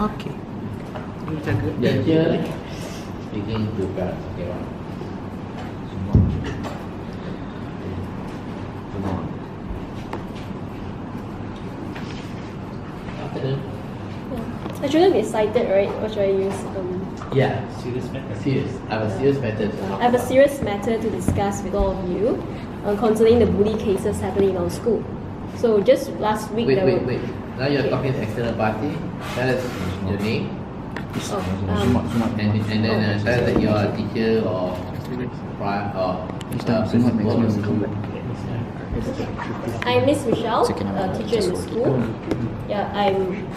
Okay. You jaga. Teacher speaking to parents. Okay, one. Afternoon. I shouldn't be cited, right? Or should I use? Yeah, Serious matter. serious. I have a serious matter to talk I have a about. serious matter to discuss with all of you concerning the bully cases happening in our school. So just last week Wait. there were. Now you're Okay. talking to external party. Tell us your name Oh, and then tell us that you are a teacher or principal. I'm Miss Michelle, a teacher in the school. Yeah, I'm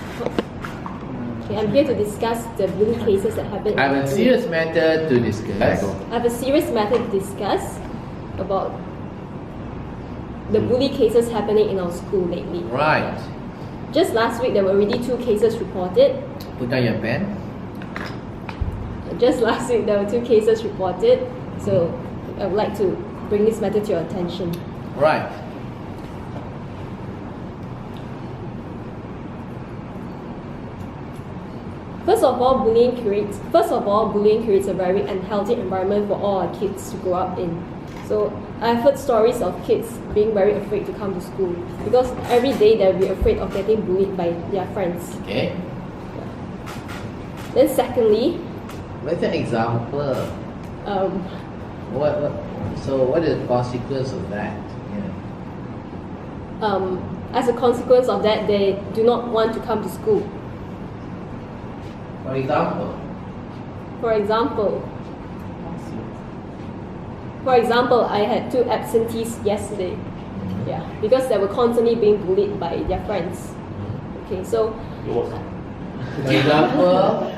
here to discuss the bully cases that happen. I have a serious matter to discuss. I have a serious matter to discuss about the bully cases happening in our school lately. Right. Just last week, there were already 2 cases reported. Put down your pen. Just last week, there were 2 cases reported. So I would like to bring this matter to your attention. Right. First of all, bullying creates a very unhealthy environment for all our kids to grow up in. So I've heard stories of kids being very afraid to come to school because every day they'll be afraid of getting bullied by their friends. Okay. Then secondly, What's an example? um, What? So what is the consequence of that? Yeah. as a consequence of that, they do not want to come to school. For example. For example, I had 2 absentees yesterday. Yeah, because they were constantly being bullied by their friends. Okay, so For example,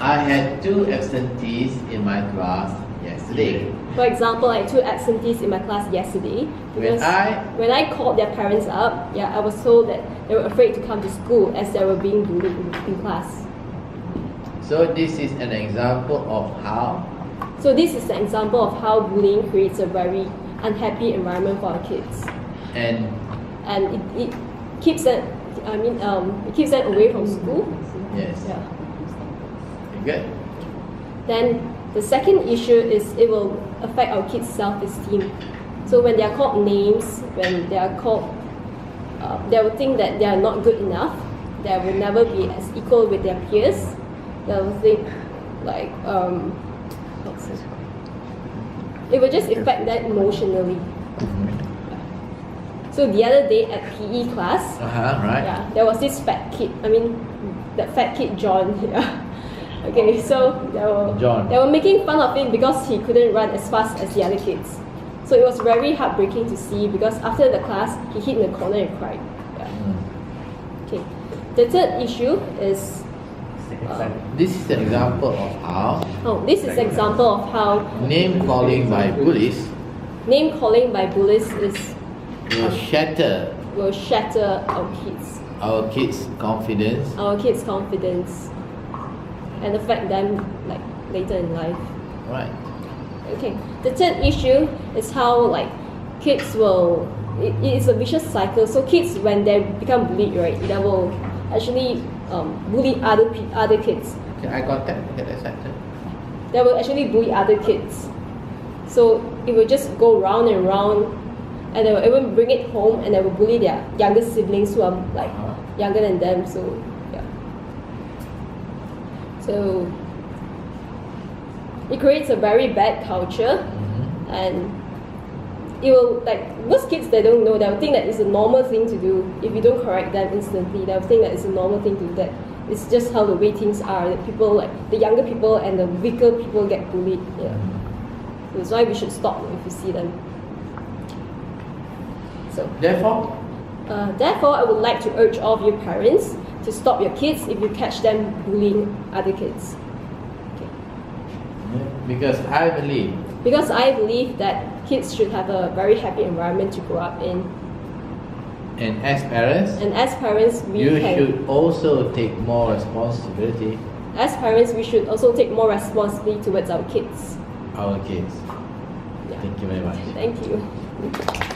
I had 2 absentees in my class yesterday. for example, I had 2 absentees in my class yesterday because when I called their parents up, I was told that they were afraid to come to school as they were being bullied in class. So this is an example of how. So this is an example of how bullying creates a very unhappy environment for our kids, And it keeps them. It keeps them away from school. yes. Yeah. Good. Then the second issue is it will affect our kids' self-esteem. So when they are called names, when they are called, they will think that they are not good enough. They will never be as equal with their peers. They will think like it will just affect them emotionally. So the other day at PE class, Right. there was this fat kid. That fat kid John. Yeah. Okay, so they were making fun of him because he couldn't run as fast as the other kids. So it was very heartbreaking to see because after the class, he hid in the corner and cried. Yeah. Okay. The third issue is This is an example of how this is an example of how name calling by bullies name calling by bullies will shatter will shatter our kids' confidence. And affect them like later in life. Right. Okay. The third issue is how kids will. It is a vicious cycle. So kids, when they become bullied, right, they will actually bully other kids. Okay, I got that. Okay, that's that. They will actually bully other kids. So it will just go round and round, and they will even bring it home, and they will bully their younger siblings who are younger than them. So yeah. So it creates a very bad culture, and it will most kids, they don't know. They'll think that it's a normal thing to do. If you don't correct them instantly, they'll think that it's a normal thing to do. That it's just how the way things are. That people the younger people and the weaker people get bullied. Yeah, so that's why we should stop if we see them. So Therefore, I would like to urge all of you parents to stop your kids if you catch them bullying other kids. Okay. because I believe that kids should have a very happy environment to grow up in. And as parents, we you should also take more responsibility. As parents, we should also take more responsibility towards our kids. Our kids. Yeah. Thank you very much. Thank you.